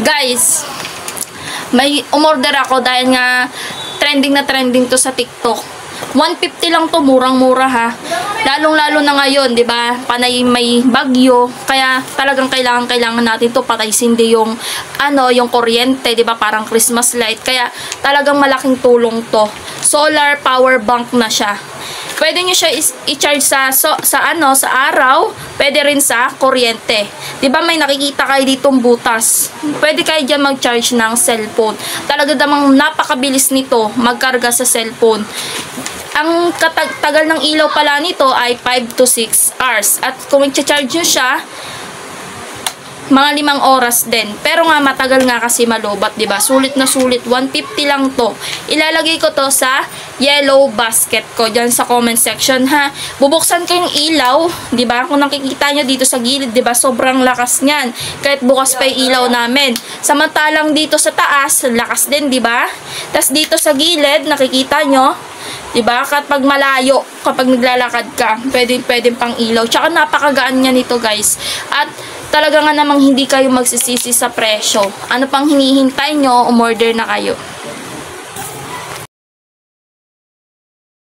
Guys, may umorder ako dahil nga trending na trending to sa TikTok. 150 lang to, murang-mura ha. Lalong-lalo na ngayon, 'di ba? Panay may bagyo, kaya talagang kailangan natin to patay sindi yung yung kuryente, 'di ba? Parang Christmas light. Kaya talagang malaking tulong to. Solar power bank na siya. Pwede nyo siya i-charge sa araw, pwede rin sa kuryente. 'Di ba may nakikita kayo ditong butas? Pwede kayo diyan mag-charge ng cellphone. Talaga namang napakabilis nito magkarga sa cellphone. Ang tagal ng ilaw pala nito ay 5 to 6 hours. At kung i-charge nyo siya, mga 5 oras din. Pero nga matagal nga kasi malubat, 'di ba? Sulit na sulit, 150 lang 'to. Ilalagay ko 'to sa yellow basket ko diyan sa comment section ha. Bubuksan ko yung ilaw, 'di ba? Kung nakikita niyo dito sa gilid, 'di ba? Sobrang lakas niyan. Kahit bukas pa yung ilaw namin. Samantalang dito sa taas, lakas din, 'di ba? Tas dito sa gilid, nakikita nyo, 'di ba? Kapag malayo, kapag naglalakad ka, pwedeng pang ilaw. Tsaka napakagaan niya nito, guys. At talaga nga namang hindi kayo magsisisi sa presyo. Ano pang hinihintay nyo, umorder na kayo.